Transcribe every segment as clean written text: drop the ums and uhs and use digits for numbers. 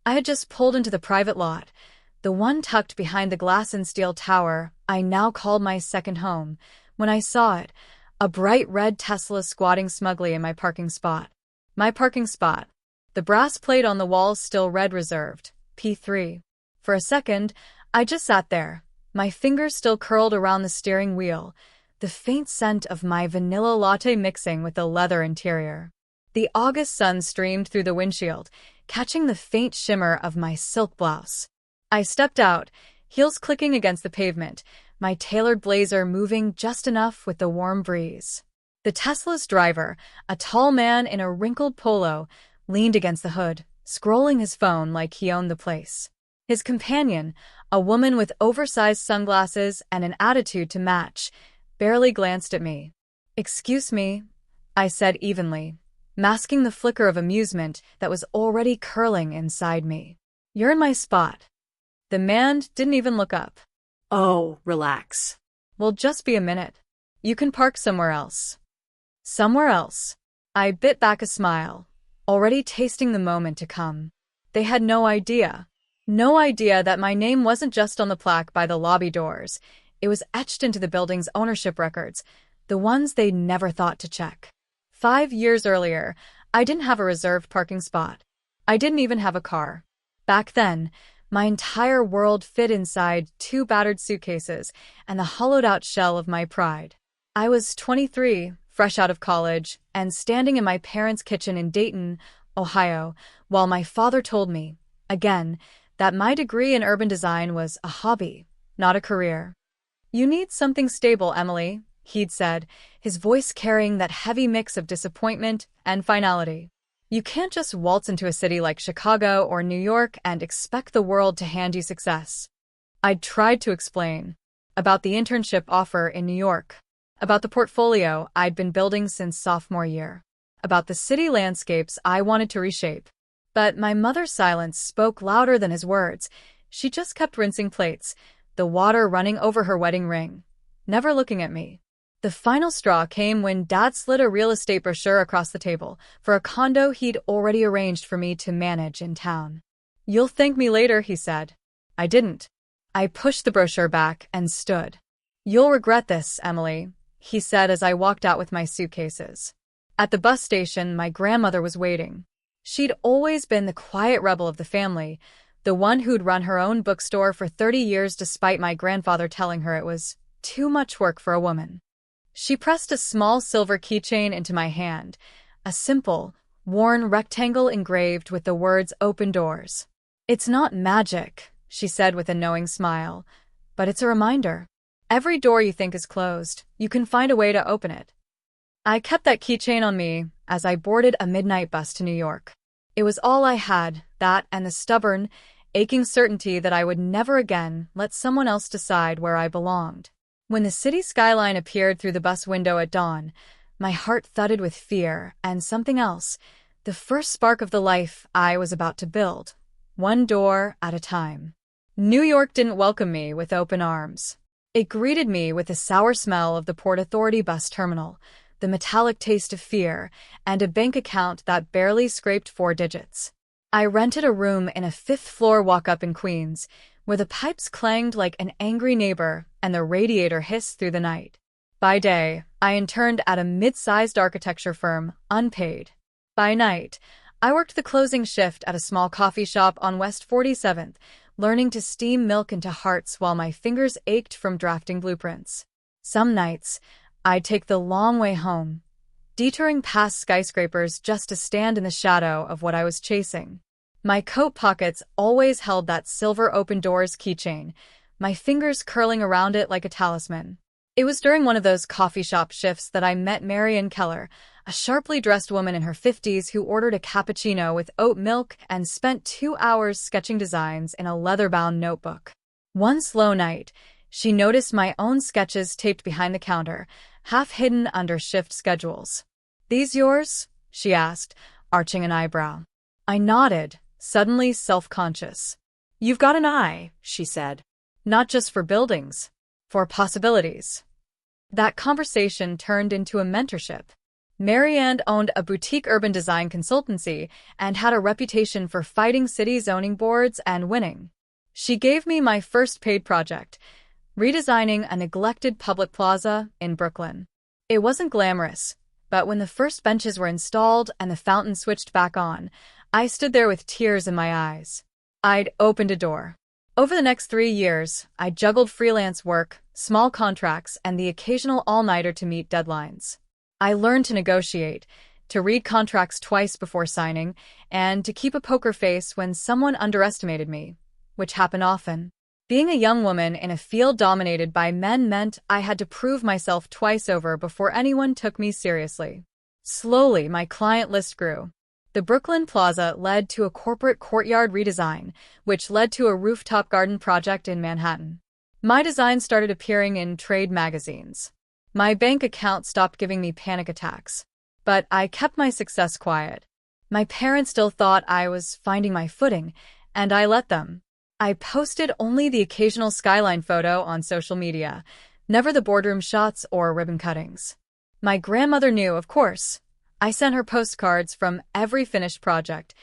I had just pulled into the private lot, the one tucked behind the glass and steel tower I now called my second home, when I saw it, a bright red Tesla squatting smugly in my parking spot. My parking spot. The brass plate on the wall still read reserved, P3. For a second, I just sat there, my fingers still curled around the steering wheel, the faint scent of my vanilla latte mixing with the leather interior. The August sun streamed through the windshield, catching the faint shimmer of my silk blouse. I stepped out, heels clicking against the pavement, my tailored blazer moving just enough with the warm breeze. The Tesla's driver, a tall man in a wrinkled polo, leaned against the hood, scrolling his phone like he owned the place. His companion, a woman with oversized sunglasses and an attitude to match, barely glanced at me. "Excuse me," I said evenly, masking the flicker of amusement that was already curling inside me. "You're in my spot." The man didn't even look up. Oh, relax. "Will just be a minute. You can park somewhere else." Somewhere else. I bit back a smile, already tasting the moment to come. They had no idea. No idea that my name wasn't just on the plaque by the lobby doors. It was etched into the building's ownership records, the ones they'd never thought to check. 5 years earlier, I didn't have a reserved parking spot. I didn't even have a car. Back then, my entire world fit inside 2 battered suitcases and the hollowed-out shell of my pride. I was 23, fresh out of college, and standing in my parents' kitchen in Dayton, Ohio, while my father told me, again, that my degree in urban design was a hobby, not a career. "You need something stable, Emily," he'd said, his voice carrying that heavy mix of disappointment and finality. "You can't just waltz into a city like Chicago or New York and expect the world to hand you success." I'd tried to explain. About the internship offer in New York. About the portfolio I'd been building since sophomore year. About the city landscapes I wanted to reshape. But my mother's silence spoke louder than his words. She just kept rinsing plates, the water running over her wedding ring, never looking at me. The final straw came when Dad slid a real estate brochure across the table for a condo he'd already arranged for me to manage in town. "You'll thank me later," he said. I didn't. I pushed the brochure back and stood. "You'll regret this, Emily," he said as I walked out with my suitcases. At the bus station, my grandmother was waiting. She'd always been the quiet rebel of the family, the one who'd run her own bookstore for 30 years despite my grandfather telling her it was too much work for a woman. She pressed a small silver keychain into my hand, a simple, worn rectangle engraved with the words "Open Doors." "It's not magic," she said with a knowing smile, "but it's a reminder. Every door you think is closed, you can find a way to open it." I kept that keychain on me as I boarded a midnight bus to New York. It was all I had, that and the stubborn, aching certainty that I would never again let someone else decide where I belonged. When the city skyline appeared through the bus window at dawn, my heart thudded with fear and something else, the first spark of the life I was about to build, one door at a time. New York didn't welcome me with open arms. It greeted me with the sour smell of the Port Authority bus terminal, the metallic taste of fear, and a bank account that barely scraped 4 digits. I rented a room in a 5th-floor walk-up in Queens, where the pipes clanged like an angry neighbor and the radiator hissed through the night. By day, I interned at a mid-sized architecture firm, unpaid. By night, I worked the closing shift at a small coffee shop on West 47th, learning to steam milk into hearts while my fingers ached from drafting blueprints. Some nights, I'd take the long way home, detouring past skyscrapers just to stand in the shadow of what I was chasing. My coat pockets always held that silver open doors keychain, my fingers curling around it like a talisman. It was during one of those coffee shop shifts that I met Marian Keller, a sharply dressed woman in her 50s who ordered a cappuccino with oat milk and spent 2 hours sketching designs in a leather-bound notebook. One slow night, she noticed my own sketches taped behind the counter, half hidden under shift schedules. "These yours?" she asked, arching an eyebrow. I nodded, suddenly self-conscious. "You've got an eye," she said. "Not just for buildings, for possibilities." That conversation turned into a mentorship. Marianne owned a boutique urban design consultancy and had a reputation for fighting city zoning boards and winning. She gave me my first paid project, redesigning a neglected public plaza in Brooklyn. It wasn't glamorous, but when the first benches were installed and the fountain switched back on, I stood there with tears in my eyes. I'd opened a door. Over the next 3 years, I juggled freelance work, small contracts, and the occasional all-nighter to meet deadlines. I learned to negotiate, to read contracts twice before signing, and to keep a poker face when someone underestimated me, which happened often. Being a young woman in a field dominated by men meant I had to prove myself twice over before anyone took me seriously. Slowly, my client list grew. The Brooklyn Plaza led to a corporate courtyard redesign, which led to a rooftop garden project in Manhattan. My design started appearing in trade magazines. My bank account stopped giving me panic attacks. But I kept my success quiet. My parents still thought I was finding my footing, and I let them. I posted only the occasional skyline photo on social media, never the boardroom shots or ribbon cuttings. My grandmother knew, of course. I sent her postcards from every finished project.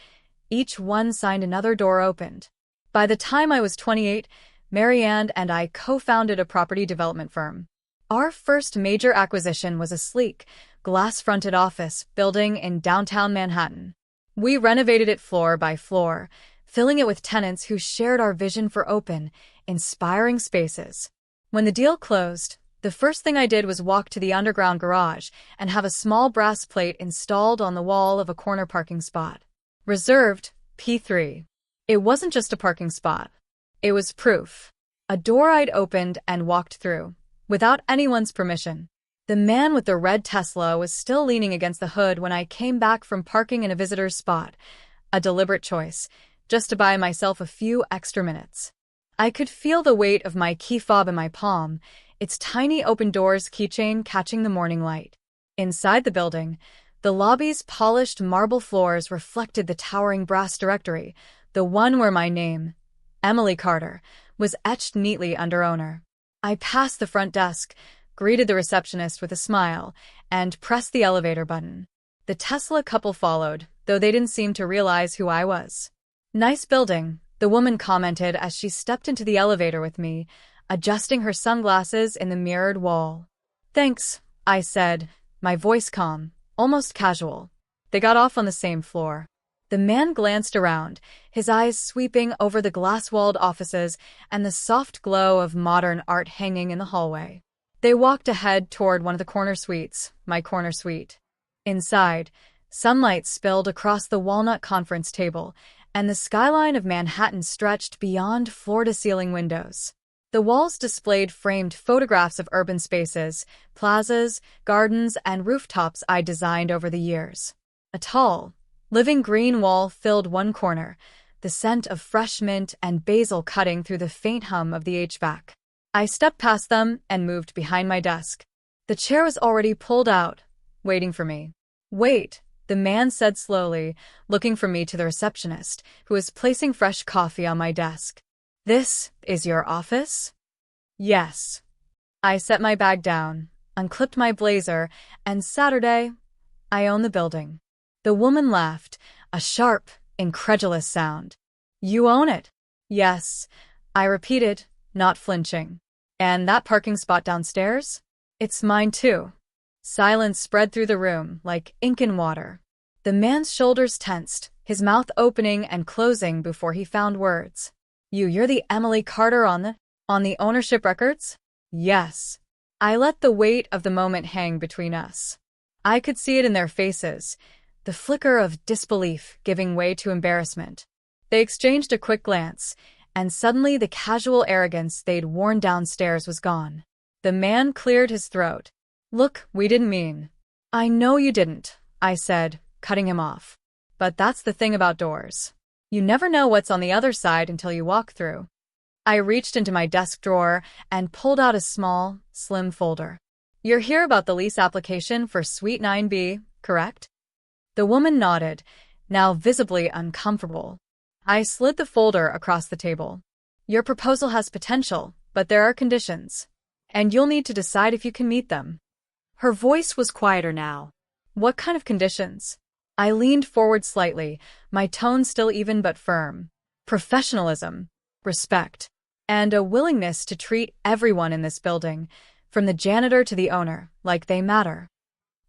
Each one signed another door opened. By the time I was 28, Marianne and I co-founded a property development firm. Our first major acquisition was a sleek, glass-fronted office building in downtown Manhattan. We renovated it floor by floor, filling it with tenants who shared our vision for open, inspiring spaces. When the deal closed, the first thing I did was walk to the underground garage and have a small brass plate installed on the wall of a corner parking spot. Reserved, P3. It wasn't just a parking spot. It was proof. A door I'd opened and walked through, without anyone's permission. The man with the red Tesla was still leaning against the hood when I came back from parking in a visitor's spot. A deliberate choice, just to buy myself a few extra minutes. I could feel the weight of my key fob in my palm, its tiny open doors keychain catching the morning light. Inside the building, the lobby's polished marble floors reflected the towering brass directory, the one where my name, Emily Carter, was etched neatly under owner. I passed the front desk, greeted the receptionist with a smile, and pressed the elevator button. The Tesla couple followed, though they didn't seem to realize who I was. "Nice building," the woman commented as she stepped into the elevator with me, adjusting her sunglasses in the mirrored wall. "Thanks," I said, my voice calm, almost casual. They got off on the same floor. The man glanced around, his eyes sweeping over the glass-walled offices and the soft glow of modern art hanging in the hallway. They walked ahead toward one of the corner suites, my corner suite. Inside, sunlight spilled across the walnut conference table, and the skyline of Manhattan stretched beyond floor-to-ceiling windows. The walls displayed framed photographs of urban spaces, plazas, gardens, and rooftops I designed over the years. A tall, living green wall filled one corner, the scent of fresh mint and basil cutting through the faint hum of the HVAC. I stepped past them and moved behind my desk. The chair was already pulled out, waiting for me. "Wait," the man said slowly, looking from me to the receptionist, who was placing fresh coffee on my desk. "This is your office?" "Yes." I set my bag down, unclipped my blazer, and Saturday, I own the building. The woman laughed, a sharp, incredulous sound. "You own it?" "Yes," I repeated, not flinching. "And that parking spot downstairs?" "It's mine too." Silence spread through the room like ink in water. The man's shoulders tensed, his mouth opening and closing before he found words. You're the Emily Carter on the ownership records?" "Yes." I let the weight of the moment hang between us. I could see it in their faces, the flicker of disbelief giving way to embarrassment. They exchanged a quick glance, and suddenly the casual arrogance they'd worn downstairs was gone. The man cleared his throat. "Look, we didn't mean." "I know you didn't," I said, cutting him off. "But that's the thing about doors. You never know what's on the other side until you walk through." I reached into my desk drawer and pulled out a small, slim folder. "You're here about the lease application for Suite 9B, correct?" The woman nodded, now visibly uncomfortable. I slid the folder across the table. "Your proposal has potential, but there are conditions. And you'll need to decide if you can meet them." Her voice was quieter now. What kind of conditions? I leaned forward slightly, my tone still even but firm. Professionalism, respect, and a willingness to treat everyone in this building, from the janitor to the owner, like they matter.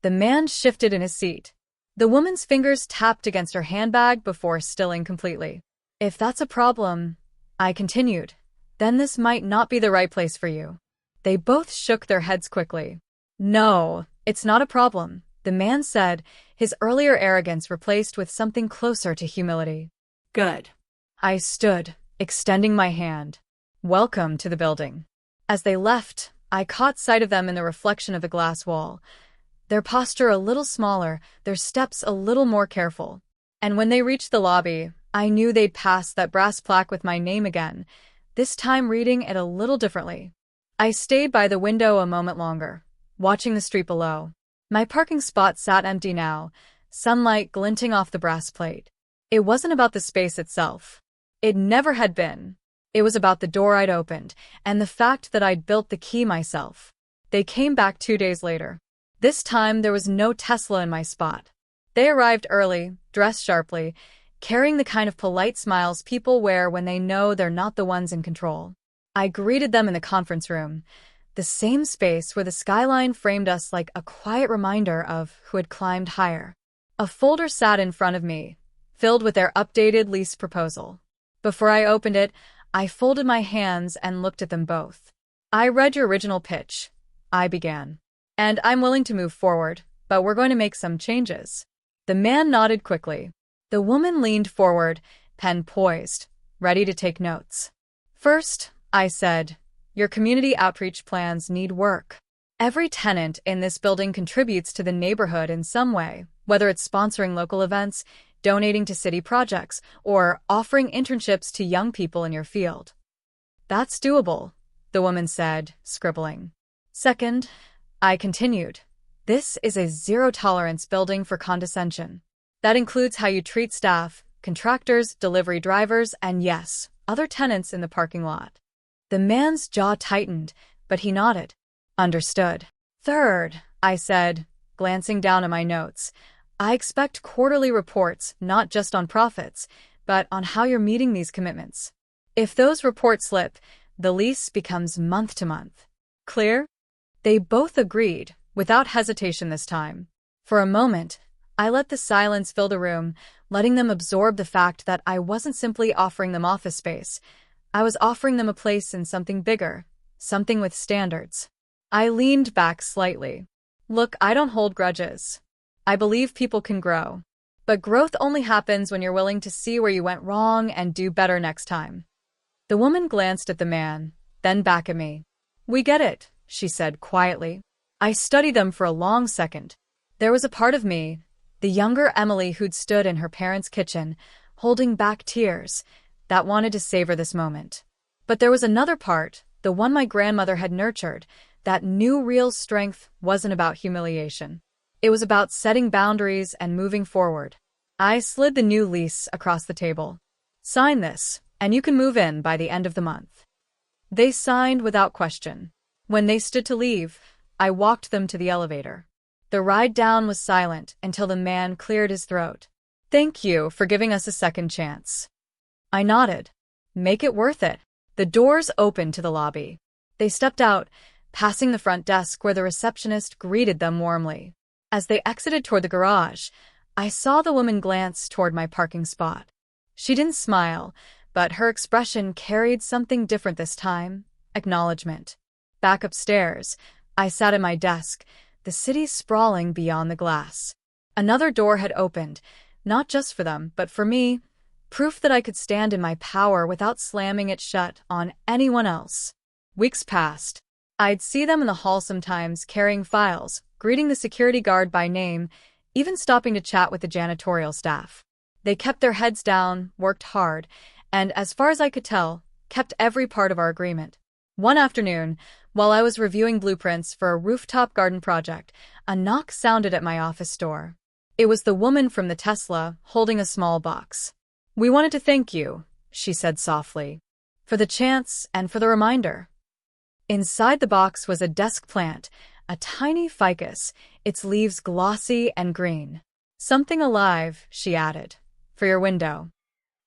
The man shifted in his seat. The woman's fingers tapped against her handbag before stilling completely. If that's a problem, I continued, then this might not be the right place for you. They both shook their heads quickly. No, it's not a problem, the man said, his earlier arrogance replaced with something closer to humility. Good. I stood, extending my hand. Welcome to the building. As they left, I caught sight of them in the reflection of the glass wall. Their posture a little smaller, their steps a little more careful. And when they reached the lobby, I knew they'd pass that brass plaque with my name again, this time reading it a little differently. I stayed by the window a moment longer, watching the street below. My parking spot sat empty now, sunlight glinting off the brass plate. It wasn't about the space itself. It never had been. It was about the door I'd opened, and the fact that I'd built the key myself. They came back 2 days later. This time there was no Tesla in my spot. They arrived early, dressed sharply, carrying the kind of polite smiles people wear when they know they're not the ones in control. I greeted them in the conference room, the same space where the skyline framed us like a quiet reminder of who had climbed higher. A folder sat in front of me, filled with their updated lease proposal. Before I opened it, I folded my hands and looked at them both. I read your original pitch, I began. And I'm willing to move forward, but we're going to make some changes. The man nodded quickly. The woman leaned forward, pen poised, ready to take notes. First, I said, your community outreach plans need work. Every tenant in this building contributes to the neighborhood in some way, whether it's sponsoring local events, donating to city projects, or offering internships to young people in your field. That's doable, the woman said, scribbling. Second, I continued, this is a zero-tolerance building for condescension. That includes how you treat staff, contractors, delivery drivers, and yes, other tenants in the parking lot. The man's jaw tightened, but he nodded. Understood. Third, I said, glancing down at my notes, I expect quarterly reports not just on profits, but on how you're meeting these commitments. If those reports slip, the lease becomes month to month. Clear? They both agreed, without hesitation this time. For a moment, I let the silence fill the room, letting them absorb the fact that I wasn't simply offering them office space. I was offering them a place in something bigger, something with standards. I leaned back slightly. Look, I don't hold grudges. I believe people can grow. But growth only happens when you're willing to see where you went wrong and do better next time. The woman glanced at the man, then back at me. We get it, she said quietly. I studied them for a long second. There was a part of me, the younger Emily who'd stood in her parents' kitchen, holding back tears, that wanted to savor this moment. But there was another part, the one my grandmother had nurtured, that knew real strength wasn't about humiliation. It was about setting boundaries and moving forward. I slid the new lease across the table. Sign this, and you can move in by the end of the month. They signed without question. When they stood to leave, I walked them to the elevator. The ride down was silent until the man cleared his throat. Thank you for giving us a second chance. I nodded. Make it worth it. The doors opened to the lobby. They stepped out, passing the front desk where the receptionist greeted them warmly. As they exited toward the garage, I saw the woman glance toward my parking spot. She didn't smile, but her expression carried something different this time, acknowledgement. Back upstairs, I sat at my desk, the city sprawling beyond the glass. Another door had opened, not just for them, but for me, proof that I could stand in my power without slamming it shut on anyone else. Weeks passed. I'd see them in the hall sometimes, carrying files, greeting the security guard by name, even stopping to chat with the janitorial staff. They kept their heads down, worked hard, and, as far as I could tell, kept every part of our agreement. One afternoon, while I was reviewing blueprints for a rooftop garden project, a knock sounded at my office door. It was the woman from the Tesla, holding a small box. We wanted to thank you, she said softly, for the chance and for the reminder. Inside the box was a desk plant, a tiny ficus, its leaves glossy and green. "Something alive," she added, "for your window."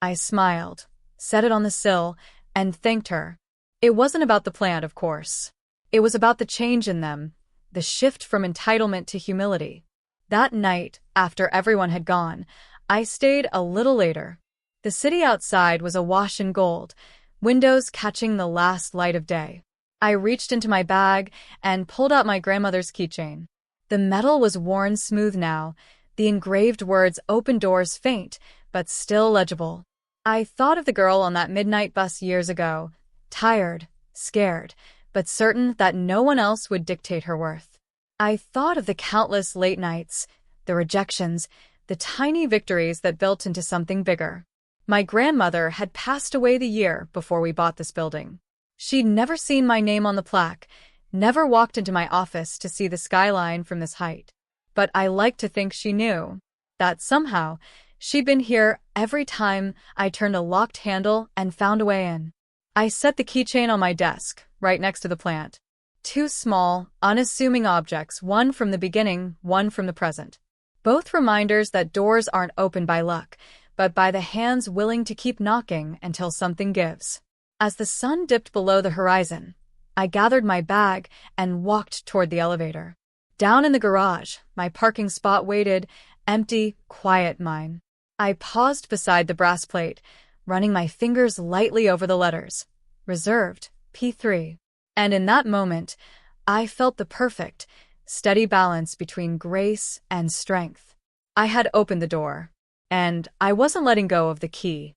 I smiled, set it on the sill, and thanked her. It wasn't about the plant, of course. It was about the change in them, the shift from entitlement to humility. That night, after everyone had gone, I stayed a little later. The city outside was awash in gold, windows catching the last light of day. I reached into my bag and pulled out my grandmother's keychain. The metal was worn smooth now, the engraved words "Open Doors" faint, but still legible. I thought of the girl on that midnight bus years ago, tired, scared, but certain that no one else would dictate her worth. I thought of the countless late nights, the rejections, the tiny victories that built into something bigger. My grandmother had passed away the year before we bought this building. She'd never seen my name on the plaque, never walked into my office to see the skyline from this height. But I like to think she knew that somehow she'd been here every time I turned a locked handle and found a way in. I set the keychain on my desk, right next to the plant. Two small, unassuming objects, one from the beginning, one from the present. Both reminders that doors aren't opened by luck, but by the hands willing to keep knocking until something gives. As the sun dipped below the horizon, I gathered my bag and walked toward the elevator. Down in the garage, my parking spot waited, empty, quiet mine. I paused beside the brass plate, running my fingers lightly over the letters. Reserved, P3. And in that moment, I felt the perfect, steady balance between grace and strength. I had opened the door, and I wasn't letting go of the key.